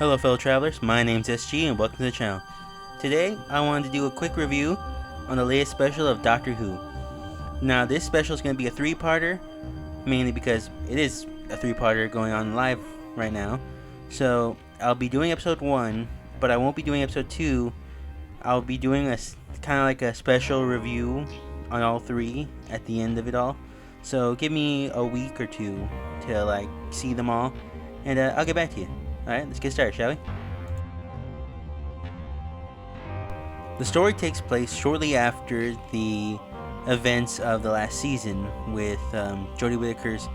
Hello fellow travelers, my name's SG and welcome to the channel. Today I wanted to do a quick review on the latest special of Doctor Who. Now this special is going to be a three-parter, mainly because it is a three-parter going on live right now. So I'll be doing episode 1, but I won't be doing episode 2. I'll be doing a kind of like a special review on all three at the end of it all. So give me a week or two to see them all, and I'll get back to you. Alright, let's get started, shall we? The story takes place shortly after the events of the last season, with Jodie Whittaker's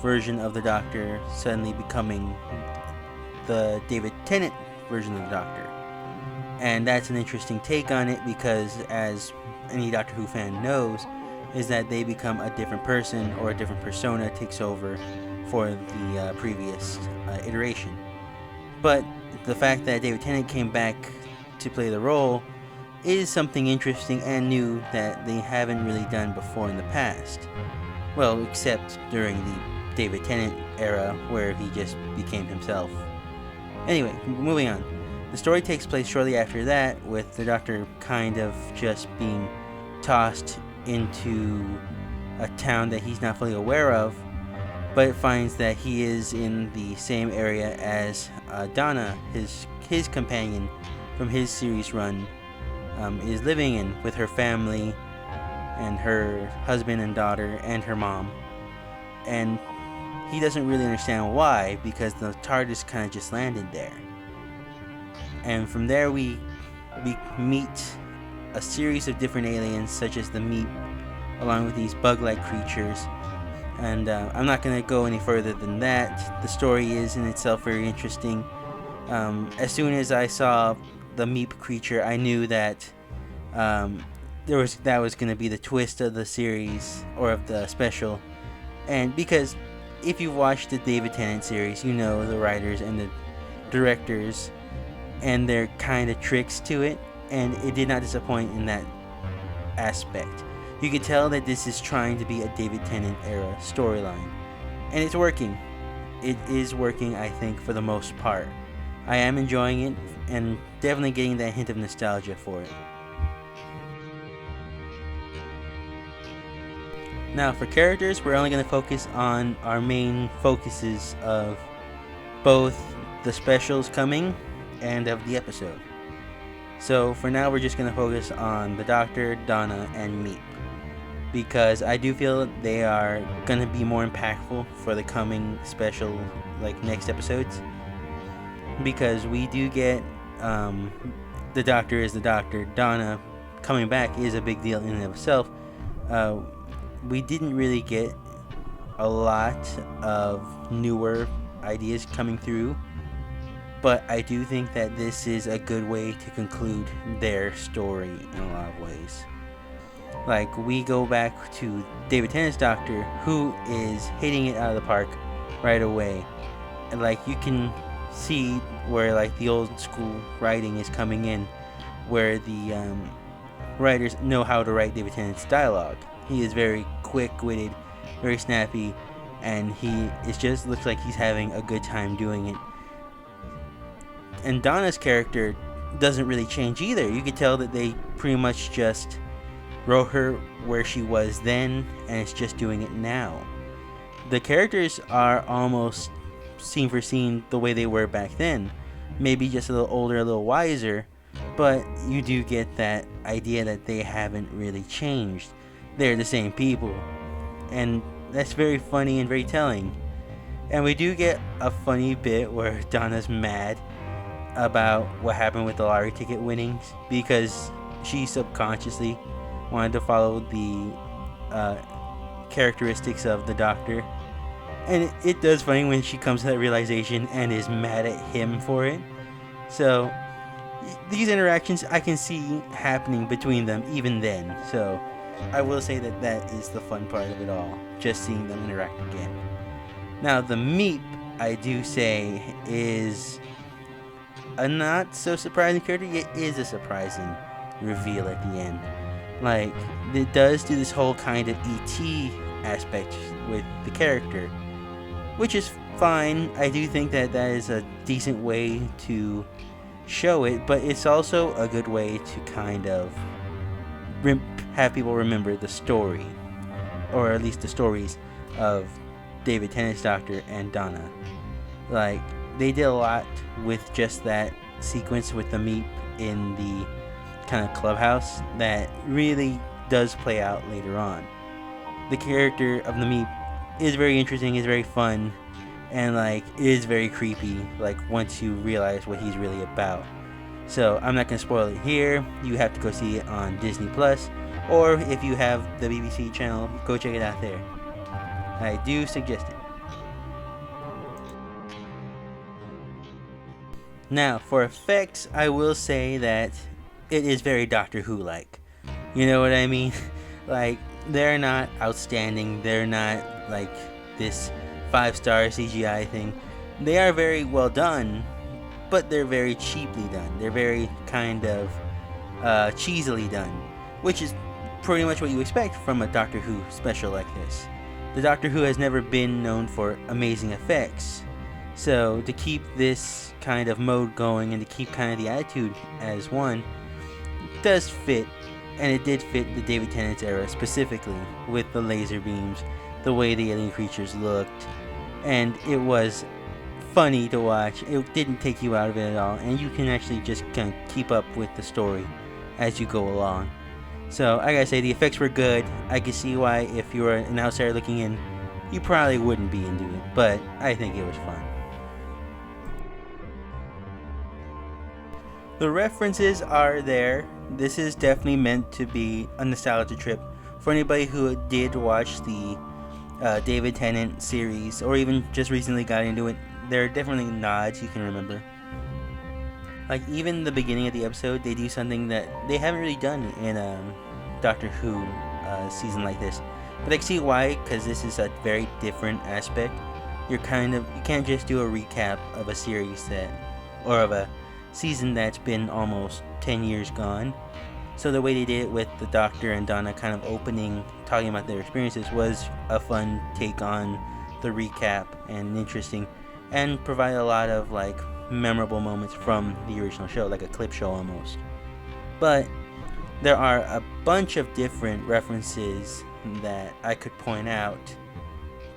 version of the Doctor suddenly becoming the David Tennant version of the Doctor. And that's an interesting take on it because, as any Doctor Who fan knows, is that they become a different person, or a different persona takes over for the previous iteration. But the fact that David Tennant came back to play the role is something interesting and new that they haven't really done before in the past. Well, except during the David Tennant era where he just became himself. Anyway, moving on. The story takes place shortly after that, with the Doctor kind of just being tossed into a town that he's not fully aware of, but finds that he is in the same area as Donna, his companion from his series run, is living in, with her family and her husband and daughter and her mom. And he doesn't really understand why, because the TARDIS kind of just landed there. And from there we meet a series of different aliens, such as the Meep, along with these bug-like creatures. And I'm not going to go any further than that. The story is in itself very interesting. As soon as I saw the Meep creature, I knew that that was going to be the twist of the series, or of the special. And because if you've watched the David Tennant series, you know the writers and the directors and their kind of tricks to it, and it did not disappoint in that aspect. You can tell that this is trying to be a David Tennant era storyline, and it's working. It is working, I think, for the most part. I am enjoying it, and definitely getting that hint of nostalgia for it. Now, for characters, we're only going to focus on our main focuses of both the specials coming and of the episode. So for now, we're just going to focus on the Doctor, Donna, and Meep, because I do feel that they are going to be more impactful for the coming special, next episodes, because we do get the Doctor is the Doctor. Donna coming back is a big deal in and of itself. We didn't really get a lot of newer ideas coming through, but I do think that this is a good way to conclude their story in a lot of ways. We go back to David Tennant's Doctor, who is hitting it out of the park right away. And you can see where the old school writing is coming in, where the writers know how to write David Tennant's dialogue. He is very quick-witted, very snappy, and it just looks like he's having a good time doing it. And Donna's character doesn't really change either. You could tell that they pretty much just wrote her where she was then, and it's just doing it now. The characters are almost scene for scene the way they were back then. Maybe just a little older, a little wiser, but you do get that idea that they haven't really changed. They're the same people. And that's very funny and very telling. And we do get a funny bit where Donna's mad about what happened with the lottery ticket winnings, because she subconsciously wanted to follow the characteristics of the Doctor, and it does funny when she comes to that realization and is mad at him for it. So these interactions I can see happening between them even then, so I will say that that is the fun part of it all, just seeing them interact again. Now the Meep, I do say, is a not so surprising character, yet is a surprising reveal at the end. It does do this whole kind of E.T. aspect with the character, which is fine. I do think that that is a decent way to show it, but it's also a good way to kind of have people remember the story, or at least the stories of David Tennant's Doctor and Donna. Like, they did a lot with just that sequence with the Meep in the kind of clubhouse that really does play out later on. The character of the Meep is very interesting, is very fun, and like is very creepy, like once you realize what he's really about. So I'm not gonna spoil it here. You have to go see it on Disney Plus, or if you have the BBC channel, go check it out there. I do suggest it. Now, for effects, I will say that it is very Doctor Who-like. You know what I mean? Like, they're not outstanding. They're not like this 5-star CGI thing. They are very well done, but they're very cheaply done. They're very kind of cheesily done, which is pretty much what you expect from a Doctor Who special like this. The Doctor Who has never been known for amazing effects, so to keep this kind of mode going and to keep kind of the attitude as one does fit, and it did fit the David Tennant's era specifically with the laser beams, the way the alien creatures looked, and it was funny to watch. It didn't take you out of it at all, and you can actually just kind of keep up with the story as you go along. So I gotta say, the effects were good. I can see why if you were an outsider looking in, you probably wouldn't be into it, but I think it was fun. The references are there. This is definitely meant to be a nostalgia trip for anybody who did watch the David Tennant series, or even just recently got into it. There are definitely nods you can remember. Like, even the beginning of the episode, they do something that they haven't really done in a Doctor Who season like this. But I can see why, because this is a very different aspect. You can't just do a recap of a series or of a season that's been almost 10 years gone. So the way they did it with the Doctor and Donna kind of opening, talking about their experiences, was a fun take on the recap and interesting, and provide a lot of like memorable moments from the original show, like a clip show almost. But there are a bunch of different references that I could point out,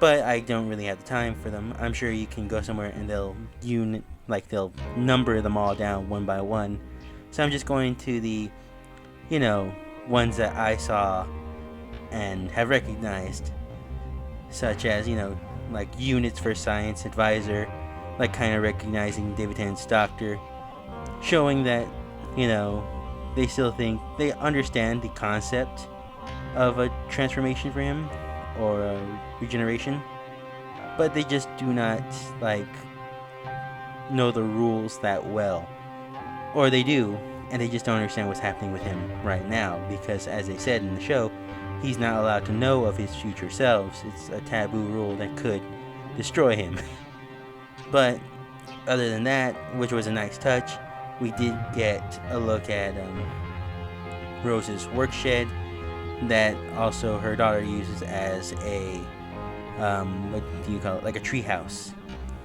but I don't really have the time for them. I'm sure you can go somewhere and they'll number them all down one by one. So I'm just going to the, ones that I saw and have recognized, such as, like units for science advisor, like kind of recognizing David Tennant's Doctor, showing that, they still think they understand the concept of a transformation for him, or a regeneration, but they just do not know the rules that well, or they do and they just don't understand what's happening with him right now, because as they said in the show, he's not allowed to know of his future selves. It's a taboo rule that could destroy him. But other than that, which was a nice touch, we did get a look at Rose's work shed that also her daughter uses as a like a tree house.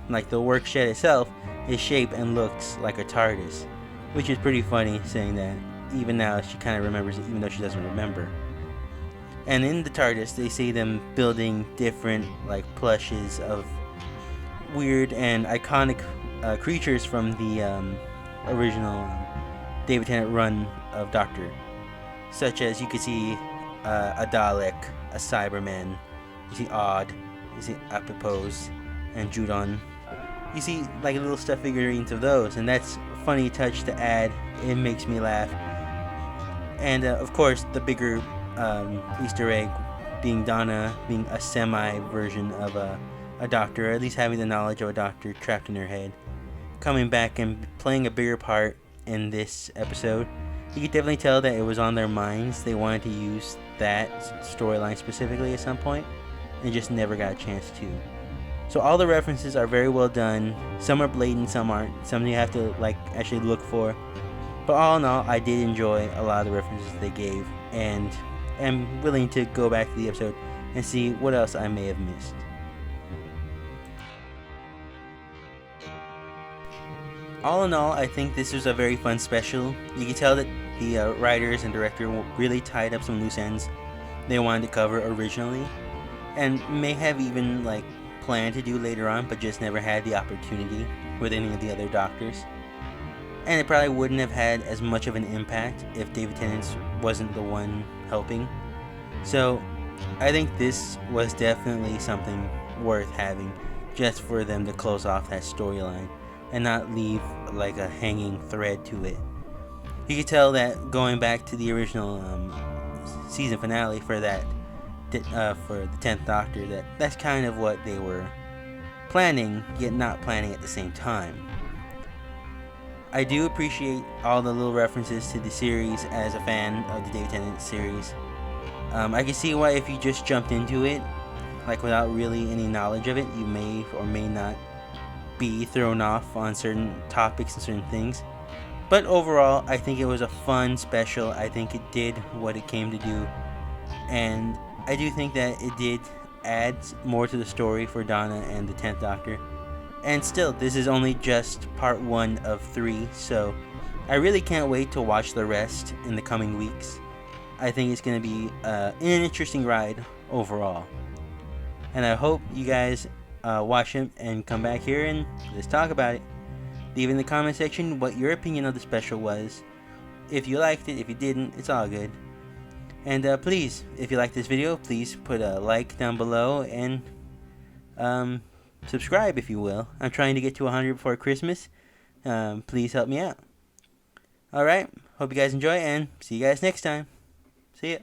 Like, the work shed itself is shaped and looks like a TARDIS, which is pretty funny, saying that even now she kind of remembers it, even though she doesn't remember. And in the TARDIS, they see them building different plushes of weird and iconic creatures from the original David Tennant run of Doctor, such as you could see a Dalek, a Cyberman, you see Odd, you see Apopos, and Judon. You see little stuffed figurines of those, and that's a funny touch to add. It makes me laugh. And of course, the bigger Easter egg being Donna being a semi version of a Doctor, or at least having the knowledge of a Doctor trapped in her head, coming back and playing a bigger part in this episode. You could definitely tell that it was on their minds. They wanted to use that storyline specifically at some point, and just never got a chance to. So all the references are very well done. Some are blatant, some aren't. Some you have to actually look for. But all in all, I did enjoy a lot of the references they gave, and am willing to go back to the episode and see what else I may have missed. all in all, I think this was a very fun special. You can tell that the writers and director really tied up some loose ends they wanted to cover originally, and may have even like planned to do later on, but just never had the opportunity with any of the other Doctors. And it probably wouldn't have had as much of an impact if David Tennant wasn't the one helping. So I think this was definitely something worth having, just for them to close off that storyline and not leave like a hanging thread to it. You could tell that going back to the original season finale for that for the 10th Doctor, that's kind of what they were planning, yet not planning at the same time. I do appreciate all the little references to the series as a fan of the David Tennant series. I can see why if you just jumped into it, like without really any knowledge of it, you may or may not be thrown off on certain topics and certain things. But overall, I think it was a fun special. I think it did what it came to do. And I do think that it did add more to the story for Donna and the 10th Doctor. And still, this is only just part 1 of 3, so I really can't wait to watch the rest in the coming weeks. I think it's going to be an interesting ride overall. And I hope you guys watch it and come back here and let's talk about it. Leave in the comment section what your opinion of the special was. If you liked it, if you didn't, it's all good. And please, if you like this video, please put a like down below and subscribe if you will. I'm trying to get to 100 before Christmas. Please help me out. Alright, hope you guys enjoy and see you guys next time. See ya.